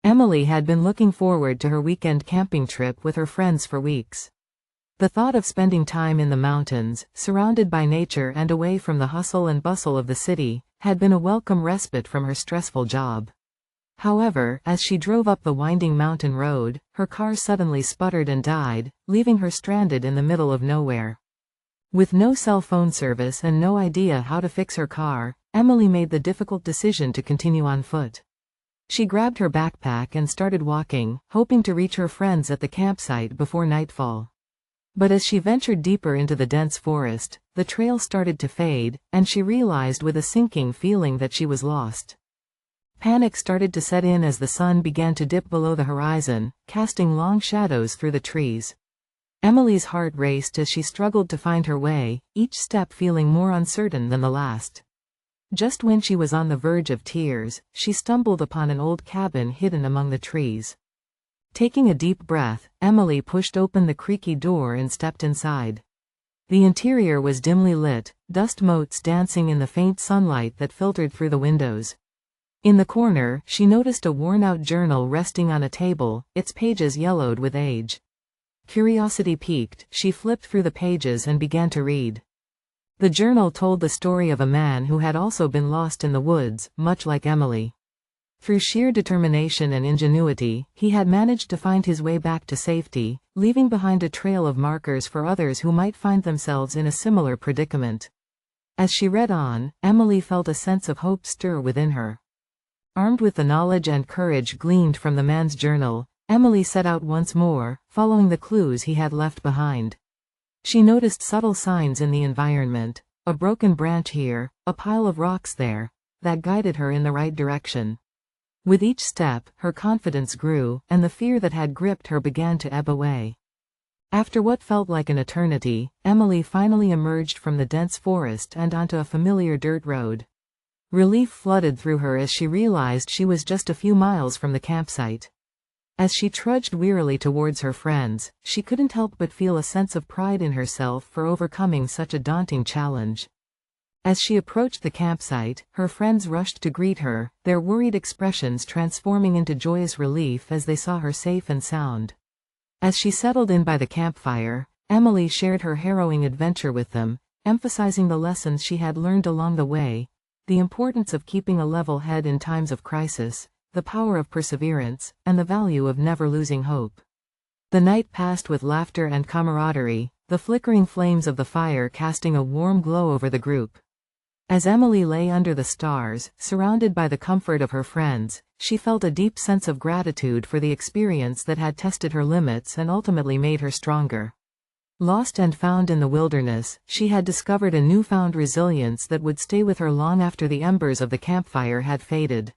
Emily had been looking forward to her weekend camping trip with her friends for weeks. The thought of spending time in the mountains, surrounded by nature and away from the hustle and bustle of the city, had been a welcome respite from her stressful job. However, as she drove up the winding mountain road, her car suddenly sputtered and died, leaving her stranded in the middle of nowhere. With no cell phone service and no idea how to fix her car, Emily made the difficult decision to continue on foot. She grabbed her backpack and started walking, hoping to reach her friends at the campsite before nightfall. But as she ventured deeper into the dense forest, the trail started to fade, and she realized with a sinking feeling that she was lost. Panic started to set in as the sun began to dip below the horizon, casting long shadows through the trees. Emily's heart raced as she struggled to find her way, each step feeling more uncertain than the last. Just when she was on the verge of tears, she stumbled upon an old cabin hidden among the trees. Taking a deep breath, Emily pushed open the creaky door and stepped inside. The interior was dimly lit, dust motes dancing in the faint sunlight that filtered through the windows. In the corner, she noticed a worn-out journal resting on a table, its pages yellowed with age. Curiosity piqued, she flipped through the pages and began to read. The journal told the story of a man who had also been lost in the woods, much like Emily. Through sheer determination and ingenuity, he had managed to find his way back to safety, leaving behind a trail of markers for others who might find themselves in a similar predicament. As she read on, Emily felt a sense of hope stir within her. Armed with the knowledge and courage gleaned from the man's journal, Emily set out once more, following the clues he had left behind. She noticed subtle signs in the environment, a broken branch here, a pile of rocks there, that guided her in the right direction. With each step, her confidence grew, and the fear that had gripped her began to ebb away. After what felt like an eternity, Emily finally emerged from the dense forest and onto a familiar dirt road. Relief flooded through her as she realized she was just a few miles from the campsite. As she trudged wearily towards her friends, she couldn't help but feel a sense of pride in herself for overcoming such a daunting challenge. As she approached the campsite, her friends rushed to greet her, their worried expressions transforming into joyous relief as they saw her safe and sound. As she settled in by the campfire, Emily shared her harrowing adventure with them, emphasizing the lessons she had learned along the way, the importance of keeping a level head in times of crisis, the power of perseverance, and the value of never losing hope. The night passed with laughter and camaraderie, the flickering flames of the fire casting a warm glow over the group. As Emily lay under the stars, surrounded by the comfort of her friends, she felt a deep sense of gratitude for the experience that had tested her limits and ultimately made her stronger. Lost and found in the wilderness, she had discovered a newfound resilience that would stay with her long after the embers of the campfire had faded.